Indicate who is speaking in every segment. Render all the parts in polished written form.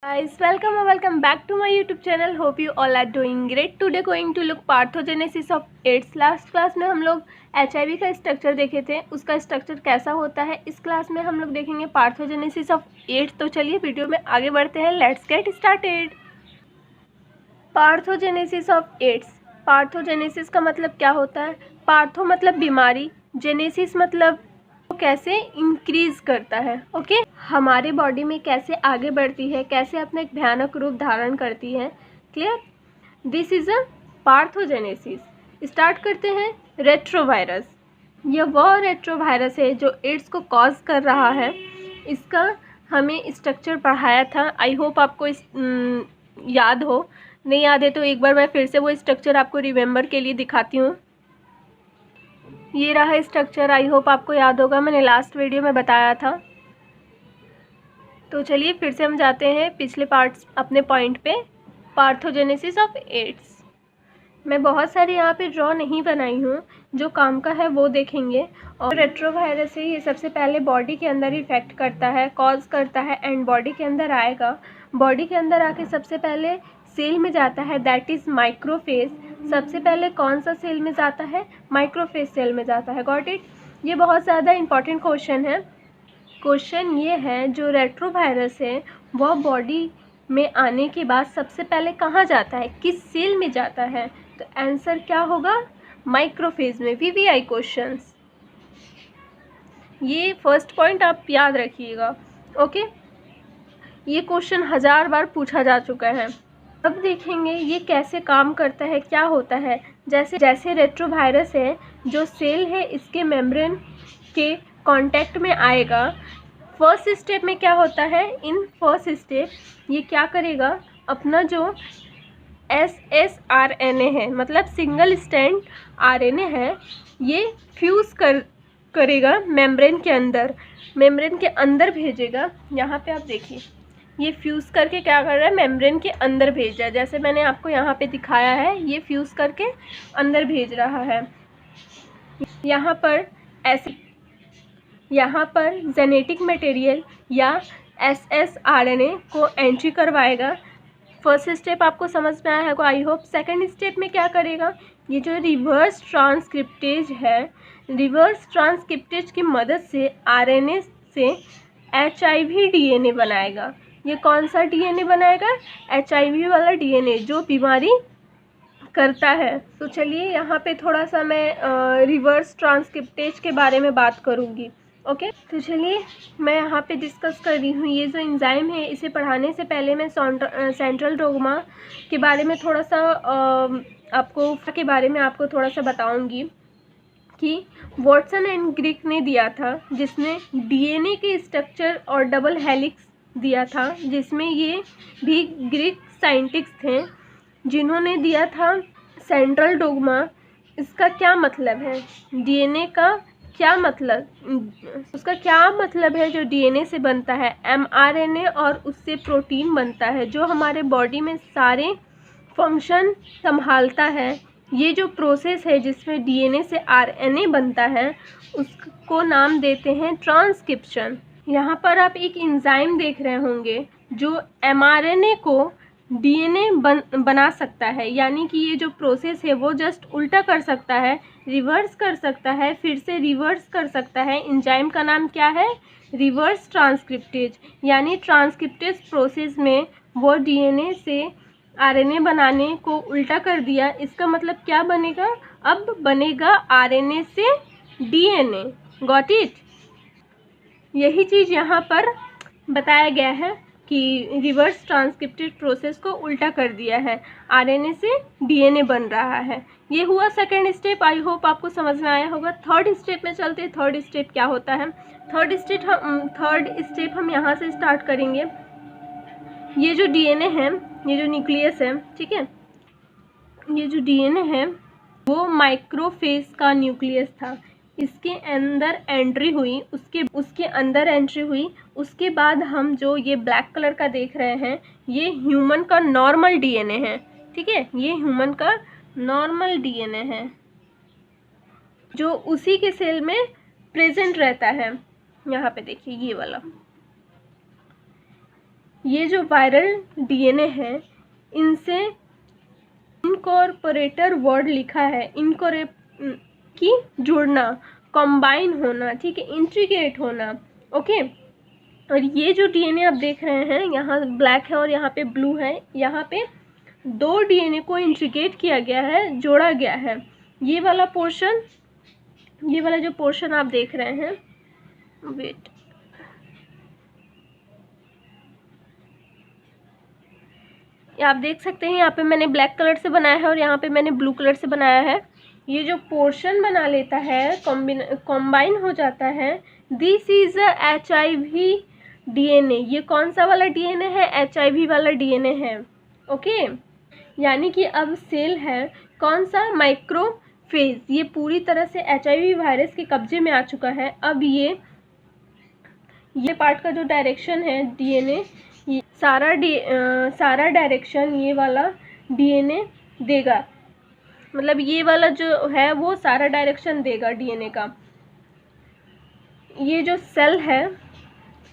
Speaker 1: Guys, welcome back to my YouTube channel. Hope you all are doing great. Today going to look pathogenesis of AIDS. Last class में हम लोग HIV का structure देखे थे, उसका structure कैसा होता है. इस क्लास में हम लोग देखेंगे पार्थोजेनेसिस ऑफ एड्स. तो चलिए वीडियो में आगे बढ़ते हैं. Let's get started. Pathogenesis of AIDS. Pathogenesis का मतलब क्या होता है? पार्थो मतलब बीमारी, जेनेसिस मतलब कैसे इंक्रीज करता है. ओके, हमारे बॉडी में कैसे आगे बढ़ती है, कैसे अपना एक भयानक रूप धारण करती है. Clear? This is a pathogenesis. Start करते हैं. रेट्रोवायरस. यह वह रेट्रोवायरस है जो एड्स को कॉज कर रहा है. इसका हमें स्ट्रक्चर पढ़ाया था. आई होप आपको याद हो. नहीं याद है तो एक बार मैं फिर से वो स्ट्रक्चर आपको रिमेंबर के लिए दिखाती हूँ. ये रहा स्ट्रक्चर. आई होप आपको याद होगा, मैंने लास्ट वीडियो में बताया था. तो चलिए फिर से हम जाते हैं पिछले पार्ट्स अपने पॉइंट पे. पार्थोजेनेसिस ऑफ एड्स. मैं बहुत सारी यहाँ पे ड्रॉ नहीं बनाई हूँ, जो काम का है वो देखेंगे. और रेट्रोवायरस है, ये सबसे पहले बॉडी के अंदर इफेक्ट करता है, कॉज करता है एंड बॉडी के अंदर आएगा. बॉडी के अंदर आके सबसे पहले सेल में जाता है, दैट इज़ माइक्रोफेज. सबसे पहले कौन सा सेल में जाता है? माइक्रोफेज सेल में जाता है. Got it? ये बहुत ज़्यादा इंपॉर्टेंट क्वेश्चन है. क्वेश्चन ये है, जो रेट्रोवायरस है वह बॉडी में आने के बाद सबसे पहले कहाँ जाता है, किस सेल में जाता है? तो आंसर क्या होगा? माइक्रोफेज में. VVI questions. ये फर्स्ट पॉइंट आप याद रखिएगा. ओके, ये क्वेश्चन 1000 बार पूछा जा चुका है. अब देखेंगे ये कैसे काम करता है, क्या होता है. जैसे रेट्रोवायरस है, जो सेल है इसके मेम्ब्रेन के कांटेक्ट में आएगा. फर्स्ट स्टेप में क्या होता है? इन फर्स्ट स्टेप ये क्या करेगा, अपना जो SSRNA है, मतलब सिंगल स्ट्रैंड RNA है, ये फ्यूज़ करेगा मेम्ब्रेन के अंदर भेजेगा. यहाँ पे आप देखिए, ये फ्यूज़ करके क्या कर रहा है, मेम्ब्रेन के अंदर भेज रहा है. जैसे मैंने आपको यहाँ पे दिखाया है, ये फ्यूज़ करके अंदर भेज रहा है. यहाँ पर जेनेटिक मटेरियल या SSRNA को एंट्री करवाएगा. फर्स्ट स्टेप आपको समझ में आया होगा, आई होप. सेकंड स्टेप में क्या करेगा, ये जो रिवर्स ट्रांसक्रिप्टेज है, रिवर्स ट्रांसक्रिप्टेज की मदद से RNA से HIV DNA बनाएगा. ये कौन सा DNA बनाएगा? HIV वाला DNA, जो बीमारी करता है. तो चलिए यहाँ पे थोड़ा सा मैं रिवर्स ट्रांसक्रिप्टेज के बारे में बात करूँगी. ओके, तो चलिए मैं यहाँ पे डिस्कस कर रही हूँ. ये जो एंजाइम है, इसे पढ़ाने से पहले मैं सेंट्रल डोग्मा के बारे में थोड़ा सा आपको थोड़ा सा बताऊँगी कि वॉटसन एंड ग्रिक ने दिया था, जिसने DNA के स्ट्रक्चर और डबल हेलिक्स दिया था, जिसमें ये भी ग्रीक साइंटिस्ट थे जिन्होंने दिया था सेंट्रल डोग्मा. इसका क्या मतलब है? DNA का क्या मतलब, उसका क्या मतलब है? जो DNA से बनता है mRNA और उससे प्रोटीन बनता है, जो हमारे बॉडी में सारे फंक्शन संभालता है. ये जो प्रोसेस है जिसमें DNA से RNA बनता है, उसको नाम देते हैं ट्रांसक्रिप्शन. यहाँ पर आप एक एंजाइम देख रहे होंगे जो mRNA को DNA बना सकता है. यानी कि ये जो प्रोसेस है वो जस्ट उल्टा कर सकता है, रिवर्स कर सकता है, फिर से रिवर्स कर सकता है. एंजाइम का नाम क्या है? Reverse transcriptase. यानी ट्रांसक्रिप्टेज प्रोसेस में वो DNA से RNA बनाने को उल्टा कर दिया. इसका मतलब क्या बनेगा? अब बनेगा RNA से DNA. Got it? यही चीज़ यहाँ पर बताया गया है कि रिवर्स ट्रांसक्रिप्टेड प्रोसेस को उल्टा कर दिया है, RNA से DNA बन रहा है. ये हुआ सेकंड स्टेप. आई होप आपको समझ में आया होगा. थर्ड स्टेप में चलते हैं. थर्ड स्टेप क्या होता है? थर्ड स्टेप हम यहाँ से स्टार्ट करेंगे. ये जो DNA है, ये जो न्यूक्लियस है, ठीक है, ये जो DNA है वो माइक्रोफेज का न्यूक्लियस था. इसके अंदर एंट्री हुई, उसके अंदर एंट्री हुई. उसके बाद हम जो ये ब्लैक कलर का देख रहे हैं, ये ह्यूमन का नॉर्मल DNA है. ठीक है, ये ह्यूमन का नॉर्मल DNA है जो उसी के सेल में प्रेजेंट रहता है. यहाँ पे देखिए, ये वाला ये जो वायरल डीएनए है, इनसे इनकॉर्पोरेटर वर्ड लिखा है, की जुड़ना, कंबाइन होना, ठीक है, इंटीग्रेट होना, ओके। और ये जो डीएनए आप देख रहे हैं, यहाँ ब्लैक है और यहाँ पे ब्लू है, यहाँ पे 2 डीएनए को इंटीग्रेट किया गया है, जोड़ा गया है। ये वाला पोर्शन, ये वाला जो पोर्शन आप देख रहे हैं, वेट, आप देख सकते हैं यहाँ पे मैंने ब्लैक कलर से बनाया है और यहाँ पे मैंने ब्लू कलर से बनाया है। ये जो पोर्शन बना लेता है, कॉम्बाइन हो जाता है, दिस इज HIV डीएनए। ये कौन सा वाला डीएनए है? HIV वाला डीएनए है, ओके। यानी कि अब सेल है कौन सा? माइक्रोफेज। ये पूरी तरह से HIV वायरस के कब्जे में आ चुका है। अब ये पार्ट का जो डायरेक्शन है डीएनए, सारा डायरेक्शन ये वाला डीएनए देगा, मतलब ये वाला जो है वो सारा डायरेक्शन देगा डीएनए का। ये जो सेल है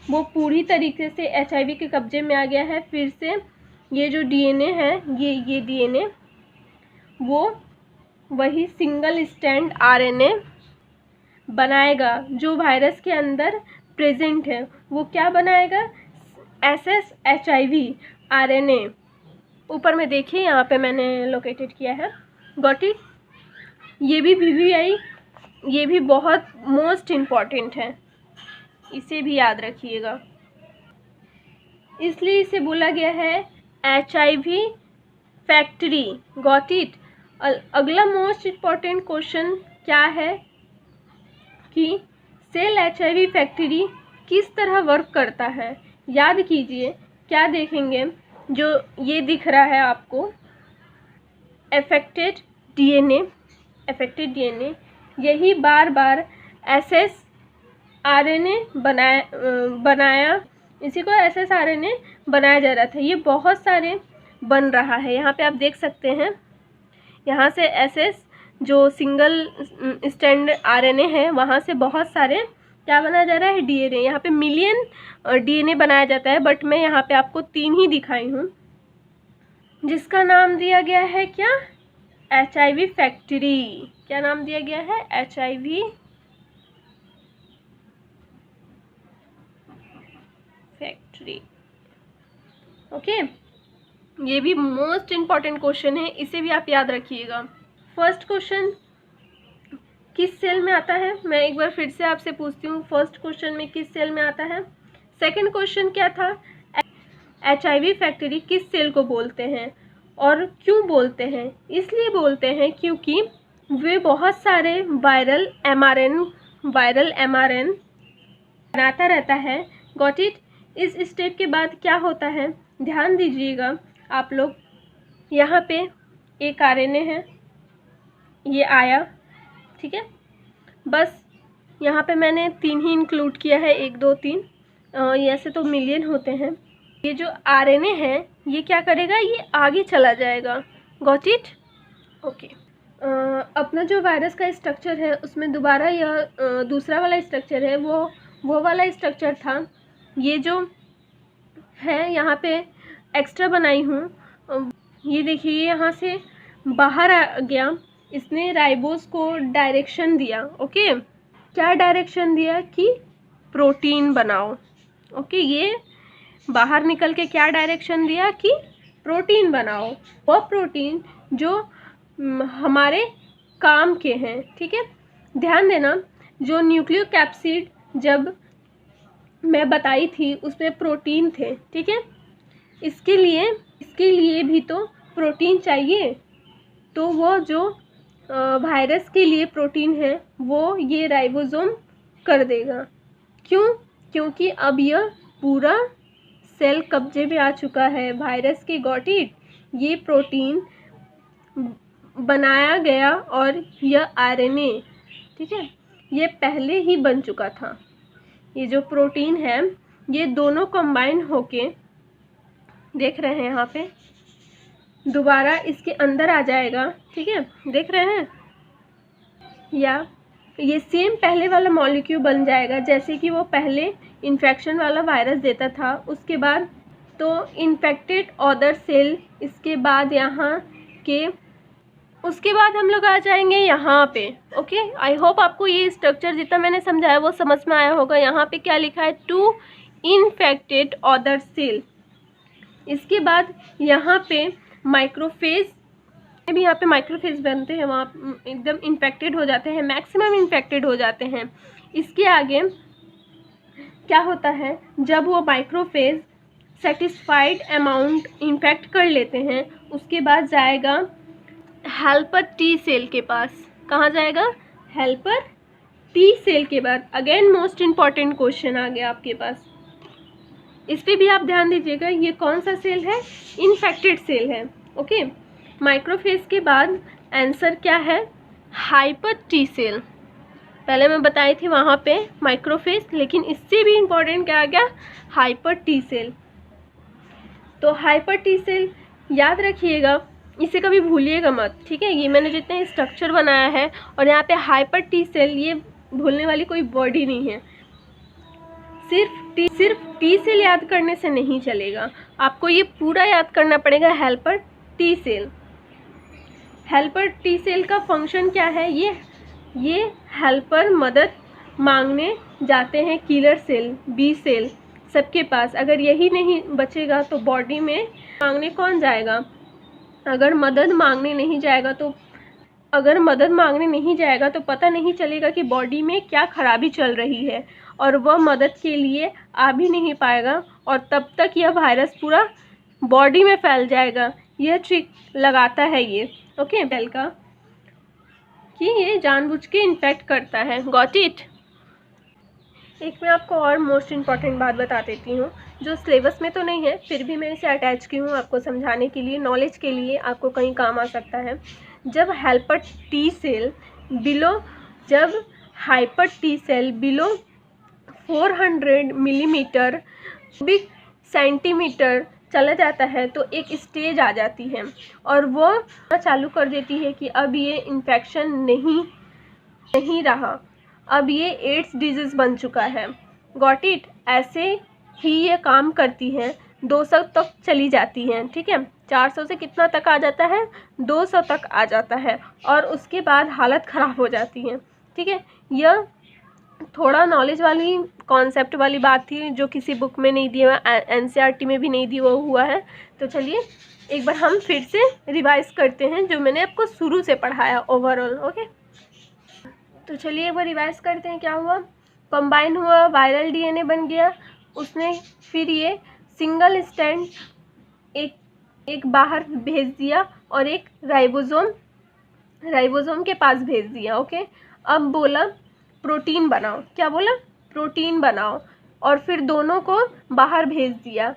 Speaker 1: वो पूरी तरीके से HIV के कब्जे में आ गया है। फिर से ये जो डीएनए है, ये डीएनए वो वही सिंगल स्टैंड RNA बनाएगा जो वायरस के अंदर प्रेजेंट है। वो क्या बनाएगा? SSHIV RNA। ऊपर में देखिए, यहाँ पे मैंने लोकेटेड किया है, गॉट इट। ये भी VVI, ये भी बहुत मोस्ट इम्पॉर्टेंट है, इसे भी याद रखिएगा। इसलिए इसे बोला गया है HIV फैक्ट्री, गॉट इट। अगला मोस्ट इम्पॉर्टेंट क्वेश्चन क्या है कि सेल HIV फैक्ट्री किस तरह वर्क करता है? याद कीजिए, क्या देखेंगे? जो ये दिख रहा है आपको, अफेक्टेड डीएनए, यही बार बार SSRNA बनाया, इसी को SSRNA बनाया जा रहा था। ये बहुत सारे बन रहा है, यहाँ पे आप देख सकते हैं। यहाँ से SS जो सिंगल स्टैंड RNA है, वहाँ से बहुत सारे क्या बनाया जा रहा है? डीएनए। यहाँ पे मिलियन डीएनए बनाया जाता है, बट मैं यहाँ पे आपको 3 ही दिखाई हूँ, जिसका नाम दिया गया है क्या? HIV factory. क्या नाम दिया गया है? HIV factory, okay. ये भी मोस्ट इम्पॉर्टेंट क्वेश्चन है, इसे भी आप याद रखिएगा। फर्स्ट क्वेश्चन किस सेल में आता है? मैं एक बार फिर से आपसे पूछती हूँ, फर्स्ट क्वेश्चन में किस सेल में आता है? सेकंड क्वेश्चन क्या था? HIV फैक्ट्री किस सेल को बोलते हैं और क्यों बोलते हैं? इसलिए बोलते हैं क्योंकि वे बहुत सारे वायरल mRNA बनाता रहता है, गॉट इट। इस स्टेप के बाद क्या होता है? ध्यान दीजिएगा आप लोग, यहाँ पे एक RNA है, ये आया, ठीक है। बस यहाँ पे मैंने 3 ही इंक्लूड किया है, 1 2 3, ऐसे तो मिलियन होते हैं। ये जो RNA है ये क्या करेगा? ये आगे चला जाएगा, गॉट इट, ओके। अपना जो वायरस का स्ट्रक्चर है उसमें दोबारा यह दूसरा वाला स्ट्रक्चर है, वो वाला स्ट्रक्चर था। ये जो है यहाँ पे एक्स्ट्रा बनाई हूँ, ये देखिए यहाँ से बाहर आ गया, इसने राइबोस को डायरेक्शन दिया, ओके। क्या डायरेक्शन दिया? कि प्रोटीन बनाओ, ओके। ये बाहर निकल के क्या डायरेक्शन दिया? कि प्रोटीन बनाओ, वो प्रोटीन जो हमारे काम के हैं, ठीक है। ध्यान देना, जो न्यूक्लियोकैप्सिड जब मैं बताई थी उसमें प्रोटीन थे, ठीक है। इसके लिए भी तो प्रोटीन चाहिए, तो वो जो वायरस के लिए प्रोटीन है वो ये राइबोसोम कर देगा। क्यों? क्योंकि अब यह पूरा सेल कब्जे में आ चुका है वायरस के, गॉट इट। ये प्रोटीन बनाया गया और यह RNA, ठीक है, ये पहले ही बन चुका था। ये जो प्रोटीन है ये दोनों कंबाइन होके, देख रहे हैं यहाँ पे, दोबारा इसके अंदर आ जाएगा, ठीक है, देख रहे हैं। या ये सेम पहले वाला मॉलिक्यूल बन जाएगा, जैसे कि वो पहले इन्फेक्शन वाला वायरस देता था, उसके बाद तो इन्फेक्टेड अदर सेल, इसके बाद यहाँ के, उसके बाद हम लोग आ जाएंगे यहाँ पे। ओके, आई होप आपको ये स्ट्रक्चर जितना मैंने समझाया वो समझ में आया होगा। यहाँ पे क्या लिखा है, टू इन्फेक्टेड अदर सेल। इसके बाद यहाँ पे माइक्रोफेज, भी यहाँ पे माइक्रोफेज बनते हैं, वहाँ एकदम इन्फेक्टेड हो जाते हैं, मैक्सिमम इन्फेक्टेड हो जाते हैं। इसके आगे क्या होता है, जब वो माइक्रोफेज सेटिस्फाइड अमाउंट इन्फेक्ट कर लेते हैं, उसके बाद जाएगा हेल्पर टी सेल के पास। कहाँ जाएगा, हेल्पर टी सेल के बाद। अगेन मोस्ट इम्पॉर्टेंट क्वेश्चन आ गया आपके पास, इस पे भी आप ध्यान दीजिएगा। ये कौन सा सेल है, इन्फेक्टेड सेल है। ओके, माइक्रोफेज के बाद आंसर क्या है, हाइपर टी सेल। पहले मैं बताई थी वहाँ पे माइक्रोफेज, लेकिन इससे भी इम्पॉर्टेंट क्या आ गया, हाइपर टी सेल। तो हाइपर टी सेल याद रखिएगा, इसे कभी भूलिएगा मत, ठीक है। ये मैंने जितने स्ट्रक्चर बनाया है, और यहाँ पे हाइपर टी सेल, ये भूलने वाली कोई वर्ड ही नहीं है। सिर्फ टी सेल याद करने से नहीं चलेगा, आपको ये पूरा याद करना पड़ेगा, helper T cell. Helper T cell का फंक्शन क्या है, ये हेल्पर मदद मांगने जाते हैं किलर सेल, बी सेल सबके पास। अगर यही नहीं बचेगा तो बॉडी में मांगने कौन जाएगा, अगर मदद मांगने नहीं जाएगा तो पता नहीं चलेगा कि बॉडी में क्या खराबी चल रही है, और वह मदद के लिए आ भी नहीं पाएगा, और तब तक यह वायरस पूरा बॉडी में फैल जाएगा। यह ट्रिक लगाता है ये, ओके, बेल का, कि ये जानबूझ के इन्फेक्ट करता है। Got it. एक मैं आपको और मोस्ट इम्पॉर्टेंट बात बता देती हूँ, जो सिलेबस में तो नहीं है, फिर भी मैं इसे अटैच की हूँ आपको समझाने के लिए, नॉलेज के लिए, आपको कहीं काम आ सकता है। जब हेल्पर टी सेल जब hyper T cell below 400 millimetre cubic centimetre चला जाता है, तो एक स्टेज आ जाती है, और वो चालू कर देती है कि अब ये इन्फेक्शन नहीं रहा, अब ये एड्स डिजीज़ बन चुका है। Got it. ऐसे ही ये काम करती हैं, 200 तक चली जाती हैं, ठीक है। 400 से कितना तक आ जाता है, 200 तक आ जाता है, और उसके बाद हालत ख़राब हो जाती है, ठीक है। यह थोड़ा नॉलेज वाली कॉन्सेप्ट वाली बात थी, जो किसी बुक में नहीं दिया हुआ, एनसीईआरटी में भी नहीं दिया हुआ है। तो चलिए एक बार हम फिर से रिवाइज करते हैं जो मैंने आपको शुरू से पढ़ाया ओवरऑल। ओके, तो चलिए एक बार रिवाइज करते हैं क्या हुआ। कंबाइन हुआ, वायरल डीएनए बन गया, उसने फिर ये सिंगल स्टैंड एक बाहर भेज दिया, और एक राइबोसोम के पास भेज दिया। ओके, अब बोला प्रोटीन बनाओ, क्या बोला, प्रोटीन बनाओ, और फिर दोनों को बाहर भेज दिया।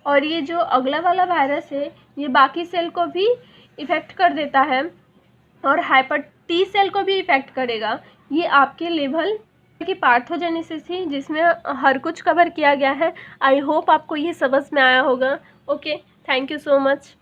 Speaker 1: और ये जो अगला वाला वायरस है, ये बाकी सेल को भी इफ़ेक्ट कर देता है, और हाइपर टी सेल को भी इफ़ेक्ट करेगा। ये आपके लेवल की पार्थोजेनेसिस थी, जिसमें हर कुछ कवर किया गया है। आई होप आपको ये समझ में आया होगा। Okay, thank you so much.